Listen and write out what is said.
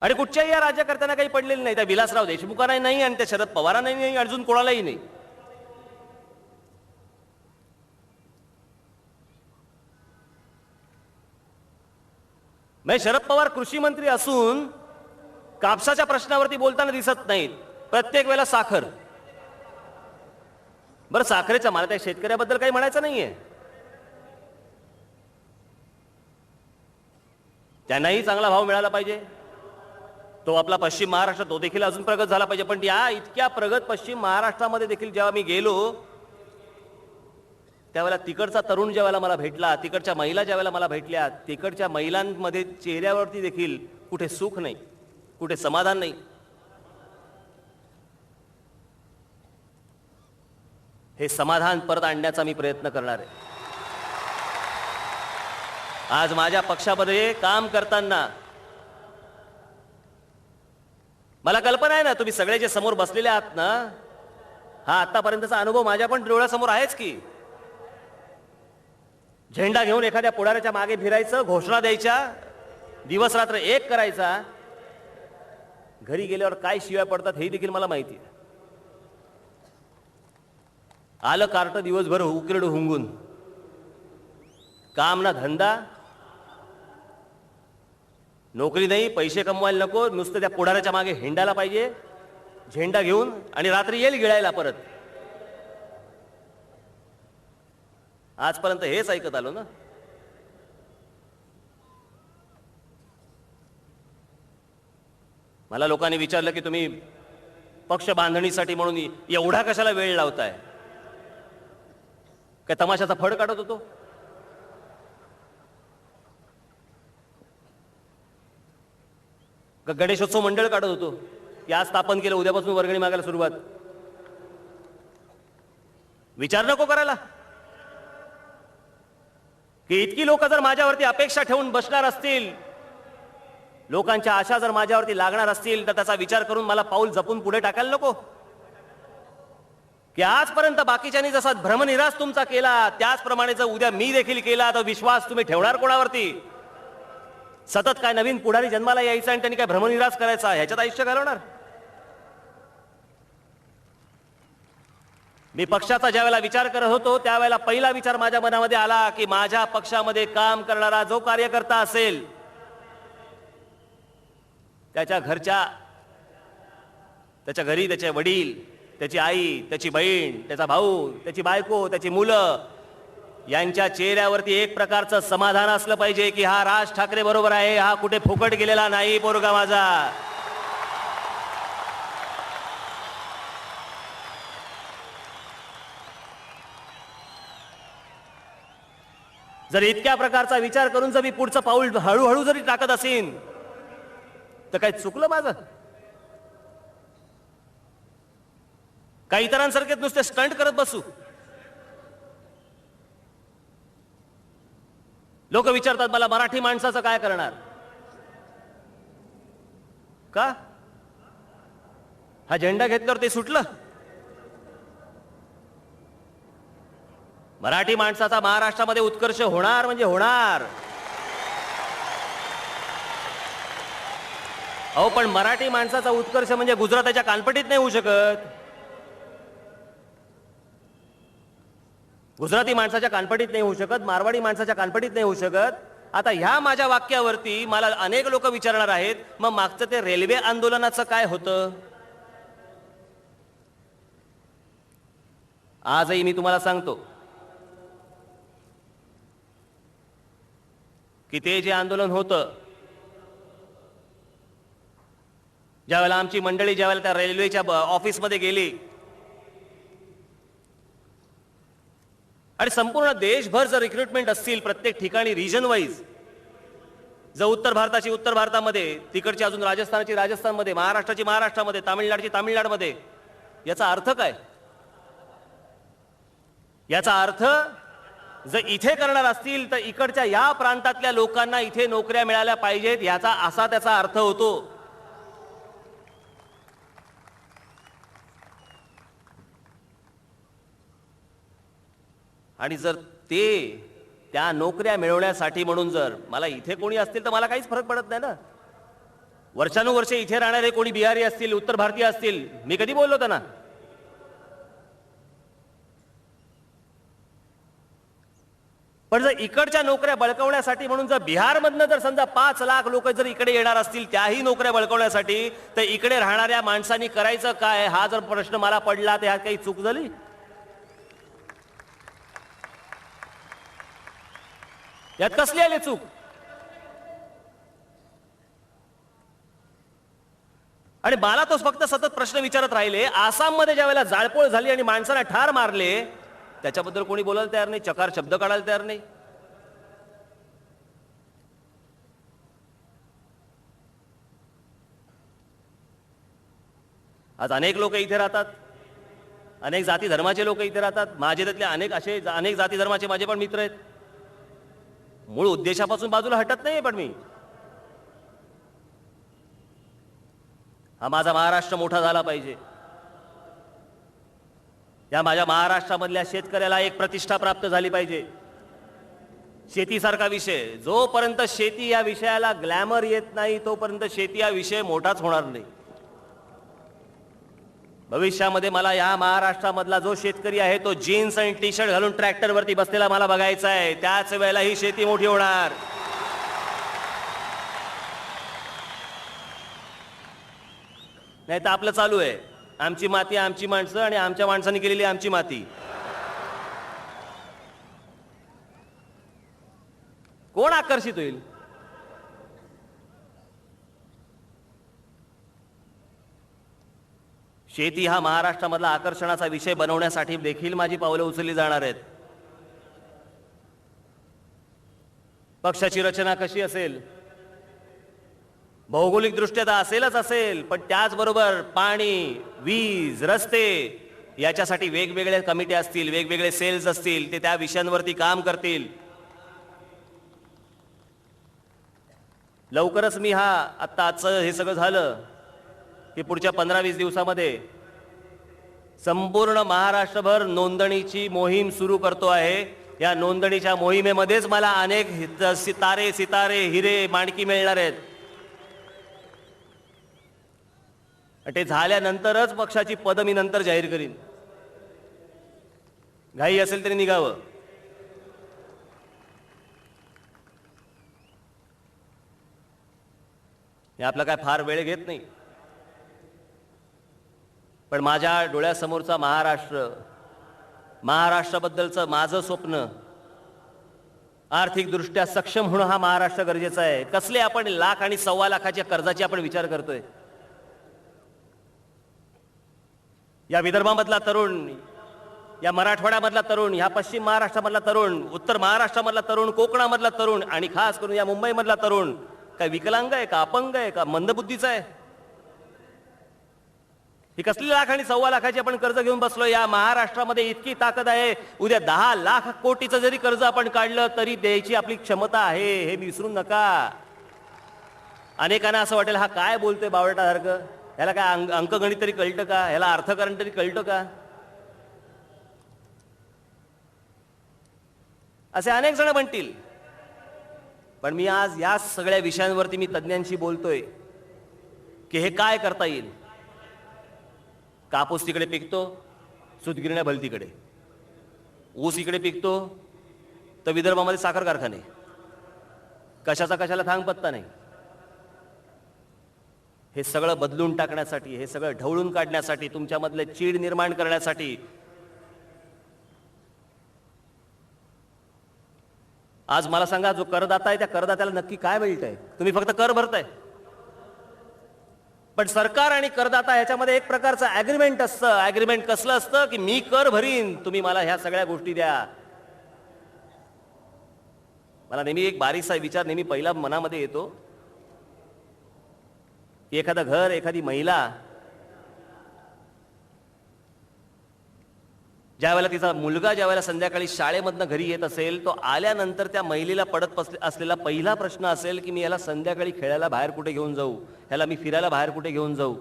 आणि कुठच्याही या राज्यकर्त्यांना काही पडलेलं नाही. त्या विलासराव देशमुखांनाही नाही आणि त्या शरद पवारांनाही नाही, अजून कोणालाही नाही. शरद पवार कृषी मंत्री असून कापसाच्या प्रश्नावरती बोलताना दिसत नाहीत. प्रत्येक वेळेला साखर. बरं, साखरेच्या मला त्या शेतकऱ्याबद्दल काही म्हणायचं नाहीये. त्यांनाही चांगला भाव मिळाला पाहिजे. तो आपला पश्चिम महाराष्ट्र तो देखील अजून प्रगत झाला पाहिजे. पण या इतक्या प्रगत पश्चिम महाराष्ट्रामध्ये देखील जेव्हा मी गेलो त्यावेळेला तिकडचा तरुण ज्यावेळेला मला भेटला, तिकडच्या महिला ज्यावेळेला मला भेटल्या, तिकडच्या महिलांमध्ये चेहऱ्यावरती देखील कुठे सुख नाही, कुठे समाधान नाही. हे समाधान परत आणण्याचा मी प्रयत्न करणार आहे. आज माझ्या पक्षामध्ये काम करताना मला कल्पना आहे ना, तुम्ही सगळे जे समोर बसलेले आहात ना, हा आतापर्यंतचा अनुभव माझ्या पण डोळ्यासमोर आहेच की. झेंडा घेऊन एखाद्या पुढाऱ्याच्या मागे फिरायचं, घोषणा द्यायच्या, दिवस रात्र एक करायचा. घरी गेल्यावर काय शिव्या पडतात हे देखील मला माहिती आहे. आलं कार्ट दिवसभर उकिरडू हुंगून, काम ना धंदा, नोकरी नाही, पैसे कमवायला नको, नुसतं त्या पुढाऱ्याच्या मागे हिंडायला पाहिजे झेंडा घेऊन, आणि रात्री येईल गिळायला परत. आजपर्यंत हेच ऐकत आलो ना. मला लोकांनी विचारलं की तुम्ही पक्ष बांधणीसाठी म्हणून एवढा कशाला वेळ लावताय? काय तमाशाचा फड काढत होतो? का गणेशोत्सव मंडळ काढत होतो की आज स्थापन केलं, उद्यापासून वर्गणी मागायला सुरुवात? विचार नको करायला की इतकी लोक जर माझ्यावरती अपेक्षा ठेवून बसणार असतील, लोकांच्या आशा जर माझ्यावरती लागणार असतील, तर त्याचा विचार करून मला पाऊल जपून पुढे टाकायला नको की आजपर्यंत बाकीच्यांनी जसा भ्रमनिरास तुमचा केला त्याचप्रमाणे जर उद्या मी देखील केला तर विश्वास तुम्ही ठेवणार कोणावरती? सतत काय नवीन पुढारी जन्माला यायचा आणि त्यांनी काय भ्रमनिरास करायचा, ह्याच्यात आयुष्य घालवणार? मी पक्षाचा ज्यावेळेला विचार करत होतो त्यावेळेला पहिला विचार माझ्या मनामध्ये आला की माझ्या पक्षामध्ये काम करणारा जो कार्यकर्ता असेल त्याच्या घरच्या, त्याच्या घरी त्याचे वडील, त्याची आई, त्याची बहीण, त्याचा भाऊ, त्याची बायको, त्याची मुलं यांच्या चेहऱ्यावरती एक प्रकारचं समाधान असलं पाहिजे की हा राज ठाकरे बरोबर आहे, हा कुठे फुकट गेलेला नाही पोरगा माझा. जर इतक्या प्रकारचा विचार करून जर मी पुढचं पाऊल हळूहळू जरी टाकत असेन तर काय चुकलं माझं? काही इतरांसारखेच नुसते स्टंट करत बसू? लोक विचारतात मला, मराठी माणसाचं काय करणार? का हा झेंडा घेतल्यावर ते सुटलं? मराठी माणसाचा महाराष्ट्रामध्ये उत्कर्ष होणार म्हणजे होणार. अहो पण मराठी माणसाचा उत्कर्ष म्हणजे गुजराताच्या कानपटीत नाही होऊ शकत. गुजराती माणसाच्या कानपटीत नाही होऊ शकत, मारवाडी माणसाच्या कानपटीत नाही होऊ शकत. आता ह्या माझ्या वाक्यावरती मला अनेक लोक विचारणार आहेत, मग मागचं ते रेल्वे आंदोलनाचं काय होतं? आजही मी तुम्हाला सांगतो की ते जे आंदोलन होतं, ज्यावेळेला आमची मंडळी ज्यावेळेला त्या रेल्वेच्या ऑफिसमध्ये गेली आणि संपूर्ण देशभर जर रिक्रुटमेंट असतील प्रत्येक ठिकाणी रिजन वाईज, जर उत्तर भारताची उत्तर भारतामध्ये, तिकडची अजून राजस्थानची राजस्थानमध्ये, महाराष्ट्राची महाराष्ट्रामध्ये, तामिळनाडूची तामिळनाडूमध्ये, याचा अर्थ काय? याचा अर्थ जर इथे करणार असतील तर इकडच्या या प्रांतातल्या लोकांना इथे नोकऱ्या मिळाल्या पाहिजेत, याचा असा त्याचा अर्थ होतो. आणि जर ते त्या नोकऱ्या मिळवण्यासाठी म्हणून जर मला इथे कोणी असतील तर मला काहीच फरक पडत नाही ना. वर्षानुवर्षे इथे राहणारे कोणी बिहारी असतील, उत्तर भारतीय असतील, मी कधी बोललो त्यांना? पण जर इकडच्या नोकऱ्या बळकवण्यासाठी म्हणून जर बिहारमधनं जर समजा 5 लाख लोक जर इकडे येणार असतील त्याही नोकऱ्या बळकवण्यासाठी, तर इकडे राहणाऱ्या माणसांनी करायचं काय, हा जर प्रश्न मला पडला तर ह्यात काही चूक झाली? यात कसली आली चूक? आणि मला तो फक्त सतत प्रश्न विचारत राहिले, आसाममध्ये ज्या वेळेला जाळपोळ झाली आणि माणसाला ठार मारले त्याच्याबद्दल कोणी बोलायला तयार नाही, चकार शब्द काढायला तयार नाही. आज अनेक लोक इथे राहतात, अनेक जाती धर्माचे लोक इथे राहतात. माझे त्यातले अनेक जाती धर्माचे माझे पण मित्र आहेत. मूळ उद्देशापासून बाजूला हटत नाही. पण मी हा माझा महाराष्ट्र मोठा झाला पाहिजे, या माझ्या महाराष्ट्रामधल्या शेतकऱ्याला एक प्रतिष्ठा प्राप्त झाली पाहिजे. शेतीसारखा विषय, जोपर्यंत शेती या विषयाला ग्लॅमर येत नाही तोपर्यंत शेती हा विषय मोठाच होणार नाही. भविष्यामध्ये मला या महाराष्ट्रामधला जो शेतकरी आहे तो जीन्स आणि टी शर्ट घालून ट्रॅक्टरवरती बसलेला मला बघायचा आहे. त्याच वेळेला ही शेती मोठी होणार. नाही तर आपलं चालू आहे, आमची माती आमची माणसं आणि आमच्या माणसांनी केलेली आमची माती. कोण आकर्षित होईल? शेती हा महाराष्ट्रामधला आकर्षणाचा विषय बनवण्यासाठी देखील माझी पावलं उचलली जाणार आहेत. पक्षाची रचना कशी असेल? भौगोलिक दृष्ट्या तर असेल, पण त्याचबरोबर पाणी, वीज, रस्ते याच्यासाठी वेगवेगळ्या कमिटी असतील, वेगवेगळे सेल्स असतील, ते त्या विषयांवरती काम करतील. लवकरच मी आजचं हे सगळं झालं की पुढच्या 15-20 दिवसामध्ये संपूर्ण महाराष्ट्रभर नोंदणीची मोहीम सुरू करतो आहे. या नोंदणीच्या मोहिमेमध्येच मला अनेक सितारे, हिरे, माणकी मिळणार आहेत. ते झाल्यानंतरच पक्षाची पद मी नंतर जाहीर करीन. घाई असेल तरी निघावं. हे आपला काय फार वेळ घेत नाही, पण माझ्या डोळ्यासमोरचा महाराष्ट्राबद्दलचं माझं स्वप्न, आर्थिक दृष्ट्या सक्षम होणं हा महाराष्ट्र गरजेचा आहे. कसले आपण लाख आणि 1.25 लाखाच्या कर्जाची आपण विचार करतोय? या विदर्भामधला तरुण, या मराठवाड्यामधला तरुण, या पश्चिम महाराष्ट्रामधला तरुण, उत्तर महाराष्ट्रामधला तरुण, कोकणामधला तरुण आणि खास करून या मुंबईमधला तरुण काय विकलांग आहे का, अपंग आहे का, मंदबुद्धीचा आहे? ही कसली लाख आणि 1.25 लाखाची आपण कर्ज घेऊन बसलो? या महाराष्ट्रामध्ये इतकी ताकद आहे, उद्या 10 लाख कोटीचं जरी कर्ज आपण काढलं तरी द्यायची आपली क्षमता आहे, हे विसरू नका. अनेकांना असं वाटेल हा काय बोलतोय बावळटासारखं, ह्याला काय अंकगणित तरी कळतं का, ह्याला अर्थकारण तरी कळतं का? असे अनेक जण म्हणतील. पण मी आज या सगळ्या विषयांवरती मी तज्ञांशी बोलतोय की हे काय करता येईल. कापूस तिकडे पिकतो, सूतगिरण्या भलतीकडे, ऊस इकडे पिकतो तर विदर्भामध्ये साखर कारखाने, कशाला थांग पत्ता नाही. हे सगळं बदलून टाकण्यासाठी, हे सगळं ढवळून काढण्यासाठी, तुमच्यामधले चीड निर्माण करण्यासाठी आज मला सांगा, जो करदाता आहे त्या करदात्याला नक्की काय मिळतंय? तुम्ही फक्त कर भरताय, पण सरकार आणि करदाता ह्याच्यामध्ये एक प्रकारचं ॲग्रीमेंट असतं. ॲग्रीमेंट कसलं असतं की मी कर भरीन, तुम्ही मला ह्या सगळ्या गोष्टी द्या. मला नेहमी एक बारीकसा विचार नेहमी पहिला मनामध्ये येतो की एखादं घर, एखादी महिला ज्यावेळेला तिचा मुलगा ज्यावेळेला संध्याकाळी शाळेमधनं घरी येत असेल, तो आल्यानंतर त्या महिलेला पडत असलेला पहिला प्रश्न असेल की मी याला संध्याकाळी खेळायला बाहेर कुठे घेऊन जाऊ, ह्याला मी फिरायला बाहेर कुठे घेऊन जाऊ.